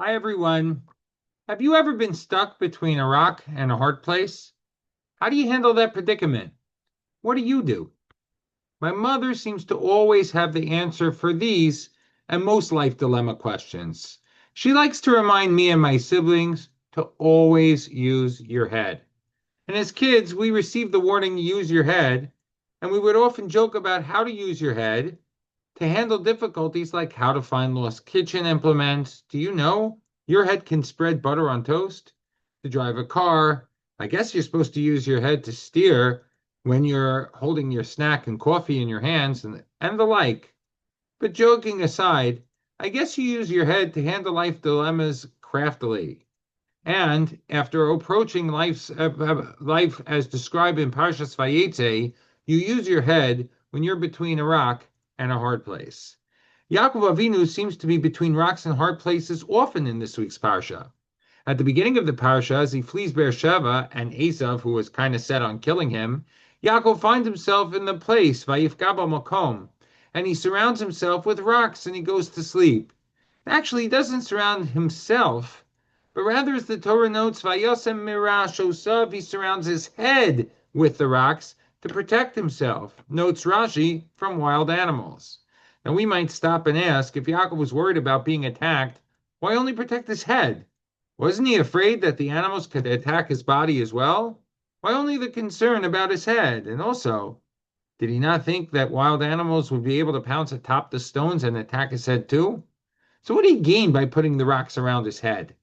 Hi, everyone. Have you ever been stuck between a rock and a hard place? How do you handle that predicament? What do you do? My mother seems to always have the answer for these and most life dilemma questions. She likes to remind me and my siblings to always use your head. And as kids, we received the warning, use your head, and we would often joke about how to use your head to handle difficulties like how to find lost kitchen implements. Do you know your head can spread butter on toast? To drive a car, I guess you're supposed to use your head to steer when you're holding your snack and coffee in your hands and the like. But joking aside, I guess you use your head to handle life dilemmas craftily. And after approaching life as described in Parshas Vayetze, you use your head when you're between a rock and a hard place. Yaakov Avinu seems to be between rocks and hard places often in this week's parsha. At the beginning of the parsha, as he flees Beersheba and Esav, who was kind of set on killing him, Yaakov finds himself in the place Vayifka Makom, and he surrounds himself with rocks and he goes to sleep. Actually, he doesn't surround himself, but rather, as the Torah notes, Vayosem Mirash Osav, he surrounds his head with the rocks to protect himself, notes Rashi, from wild animals. Now, we might stop and ask, if Yaakov was worried about being attacked, why only protect his head? Wasn't he afraid that the animals could attack his body as well? Why only the concern about his head? And also, did he not think that wild animals would be able to pounce atop the stones and attack his head too? So what did he gain by putting the rocks around his head?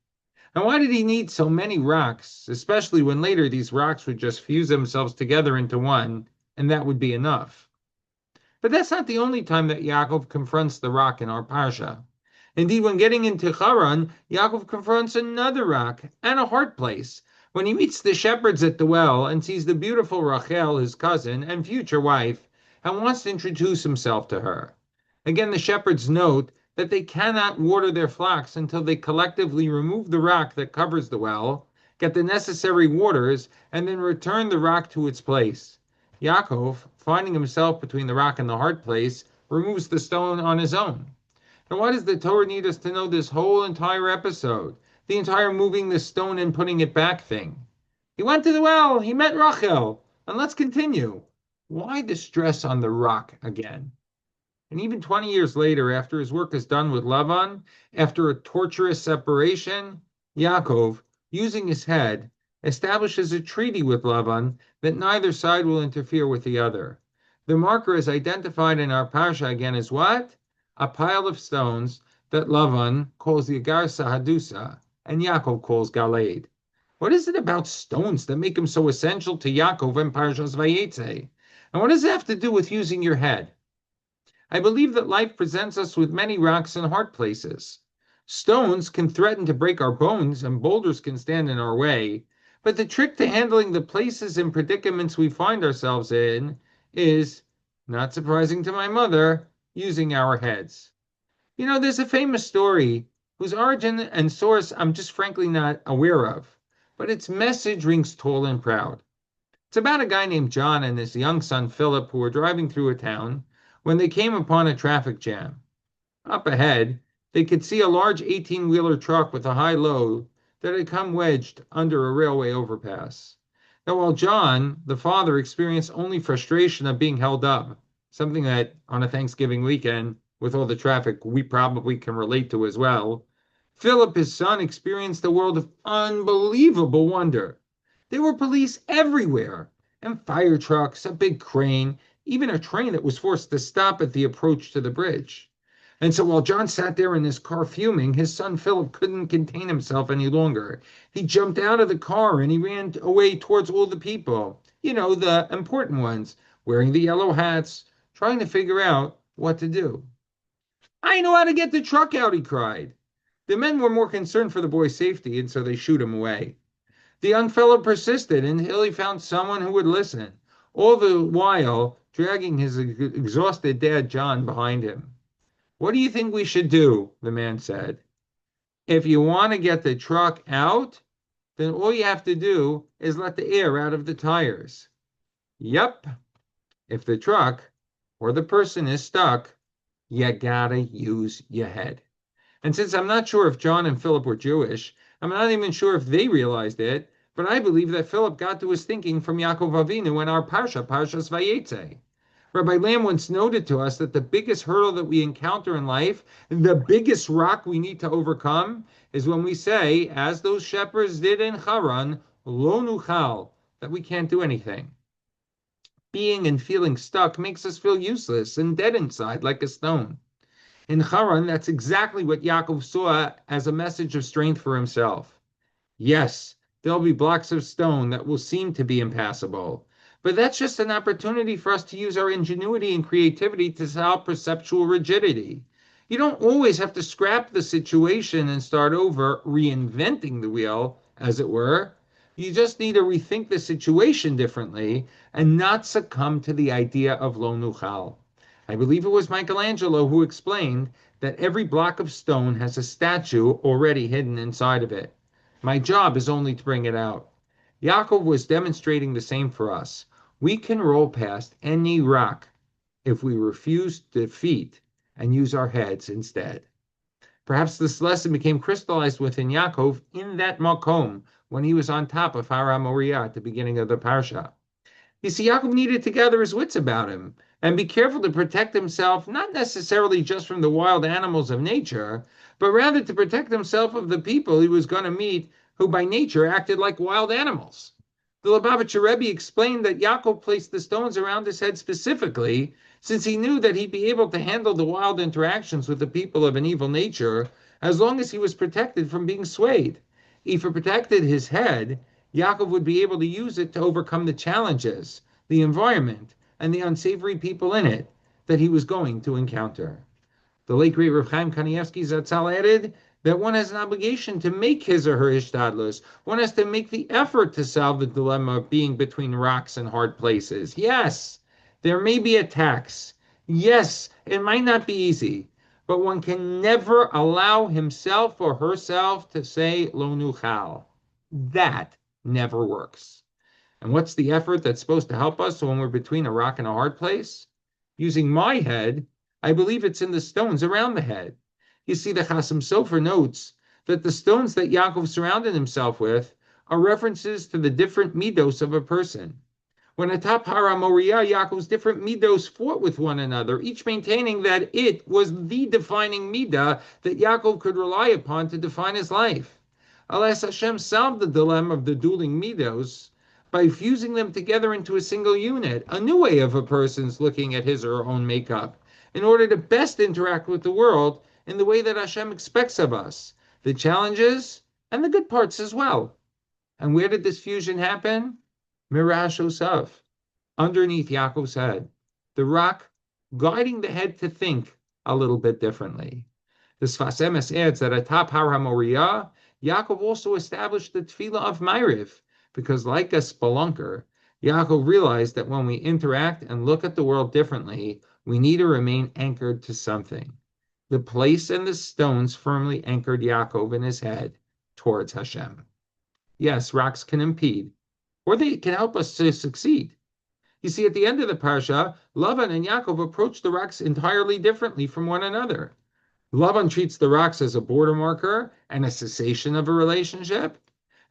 And why did he need so many rocks, especially when later these rocks would just fuse themselves together into one, and that would be enough? But that's not the only time that Yaakov confronts the rock in our parsha. Indeed, when getting into Haran, Yaakov confronts another rock and a hard place when he meets the shepherds at the well and sees the beautiful Rachel, his cousin and future wife, and wants to introduce himself to her. Again, the shepherds note that they cannot water their flocks until they collectively remove the rock that covers the well, get the necessary waters, and then return the rock to its place. Yaakov, finding himself between the rock and the hard place, removes the stone on his own. And why does the Torah need us to know this whole entire episode? The entire moving the stone and putting it back thing. He went to the well, he met Rachel, and let's continue. Why the stress on the rock again? And even 20 years later, after his work is done with Lavan, after a torturous separation, Yaakov, using his head, establishes a treaty with Lavan that neither side will interfere with the other. The marker is identified in our parsha again as what? A pile of stones that Lavan calls the Agar Sahadusa and Yaakov calls Galeed. What is it about stones that make them so essential to Yaakov and Parshas Vayetze? And what does it have to do with using your head? I believe that life presents us with many rocks and hard places. Stones can threaten to break our bones, and boulders can stand in our way. But the trick to handling the places and predicaments we find ourselves in is, not surprising to my mother, using our heads. You know, there's a famous story whose origin and source I'm just frankly not aware of, but its message rings tall and proud. It's about a guy named John and his young son Philip who were driving through a town when they came upon a traffic jam. Up ahead, they could see a large 18-wheeler truck with a high load that had come wedged under a railway overpass. Now, while John, the father, experienced only frustration of being held up, something that on a Thanksgiving weekend, with all the traffic, we probably can relate to as well, Philip, his son, experienced a world of unbelievable wonder. There were police everywhere, and fire trucks, a big crane, even a train that was forced to stop at the approach to the bridge. And so while John sat there in his car fuming, his son Philip couldn't contain himself any longer. He jumped out of the car and he ran away towards all the people, you know, the important ones, wearing the yellow hats, trying to figure out what to do. I know how to get the truck out, he cried. The men were more concerned for the boy's safety, and so they shooed him away. The young fellow persisted until he found someone who would listen, all the while dragging his exhausted dad, John, behind him. What do you think we should do? The man said. If you want to get the truck out, then all you have to do is let the air out of the tires. Yep. If the truck or the person is stuck, you gotta use your head. And since I'm not sure if John and Philip were Jewish, I'm not even sure if they realized it, but I believe that Philip got to his thinking from Yaakov Avinu in our Parsha, Parshas Vayetze. Rabbi Lamb once noted to us that the biggest hurdle that we encounter in life, the biggest rock we need to overcome, is when we say, as those shepherds did in Haran, lo nuchal, that we can't do anything. Being and feeling stuck makes us feel useless and dead inside like a stone. In Haran, that's exactly what Yaakov saw as a message of strength for himself. Yes, there'll be blocks of stone that will seem to be impassable, but that's just an opportunity for us to use our ingenuity and creativity to solve perceptual rigidity. You don't always have to scrap the situation and start over, reinventing the wheel, as it were. You just need to rethink the situation differently and not succumb to the idea of lo nuchal. I believe it was Michelangelo who explained that every block of stone has a statue already hidden inside of it. My job is only to bring it out. Yaakov was demonstrating the same for us. We can roll past any rock if we refuse defeat and use our heads instead. Perhaps this lesson became crystallized within Yaakov in that makom when he was on top of Har HaMoriah at the beginning of the parsha. You see, Yaakov needed to gather his wits about him and be careful to protect himself, not necessarily just from the wild animals of nature, but rather to protect himself of the people he was going to meet who by nature acted like wild animals. The Lubavitcher Rebbe explained that Yaakov placed the stones around his head specifically since he knew that he'd be able to handle the wild interactions with the people of an evil nature as long as he was protected from being swayed. If he protected his head, Yaakov would be able to use it to overcome the challenges, the environment, and the unsavory people in it that he was going to encounter. The late great Rav Chaim Kanievsky Zatzal added that one has an obligation to make his or her ishtadlus. One has to make the effort to solve the dilemma of being between rocks and hard places. Yes, there may be attacks. Yes, it might not be easy, but one can never allow himself or herself to say lo nuchal. That never works. And what's the effort that's supposed to help us when we're between a rock and a hard place? Using my head, I believe it's in the stones around the head. You see, the Chasam Sofer notes that the stones that Yaakov surrounded himself with are references to the different midos of a person. When atop Har HaMoriah, Yaakov's different midos fought with one another, each maintaining that it was the defining midah that Yaakov could rely upon to define his life. Alas, Hashem solved the dilemma of the dueling midos by fusing them together into a single unit, a new way of a person's looking at his or her own makeup, in order to best interact with the world in the way that Hashem expects of us, the challenges and the good parts as well. And where did this fusion happen? Mirash Osav, underneath Yaakov's head, the rock guiding the head to think a little bit differently. The Sfas Emes adds that atop Har HaMoriah, Yaakov also established the tefillah of Ma'ariv, because like a spelunker, Yaakov realized that when we interact and look at the world differently, we need to remain anchored to something. The place and the stones firmly anchored Yaakov in his head towards Hashem. Yes, rocks can impede, or they can help us to succeed. You see, at the end of the parsha, Lavan and Yaakov approach the rocks entirely differently from one another. Lavan treats the rocks as a border marker and a cessation of a relationship.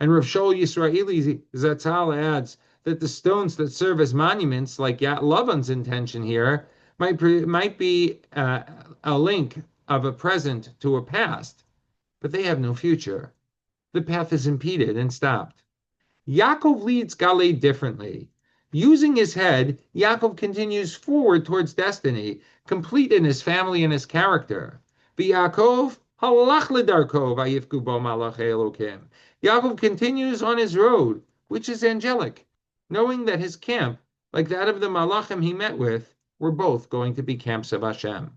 And Rav Shaul Yisraeli Zatzal adds that the stones that serve as monuments, like Lavan's intention here, might be a link of a present to a past, but they have no future. The path is impeded and stopped. Yaakov leads Galei differently. Using his head, Yaakov continues forward towards destiny, complete in his family and his character. Yaakov halach ledarko vayifku bo malachei Elokim. Yaakov continues on his road, which is angelic, knowing that his camp, like that of the malachim he met with, were both going to be camps of Hashem.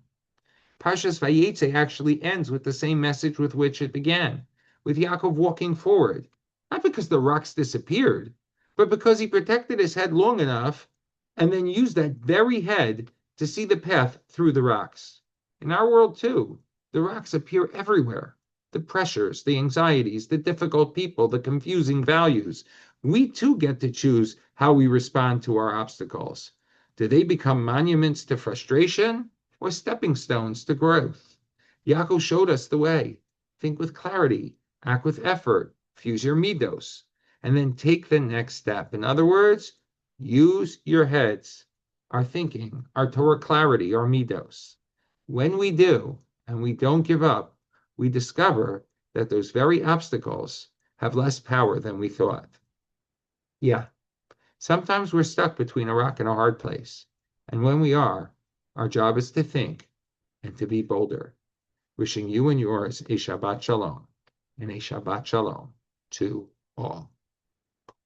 Parshas Vayetze actually ends with the same message with which it began, with Yaakov walking forward, not because the rocks disappeared, but because he protected his head long enough and then used that very head to see the path through the rocks. In our world, too, the rocks appear everywhere. The pressures, the anxieties, the difficult people, the confusing values. We, too, get to choose how we respond to our obstacles. Do they become monuments to frustration or stepping stones to growth? Yaakov showed us the way. Think with clarity, act with effort, fuse your midos, and then take the next step. In other words, use your heads, our thinking, our Torah clarity, our midos. When we do, and we don't give up, we discover that those very obstacles have less power than we thought. Yeah, sometimes we're stuck between a rock and a hard place. And when we are, our job is to think and to be bolder. Wishing you and yours a Shabbat Shalom and a Shabbat Shalom to all.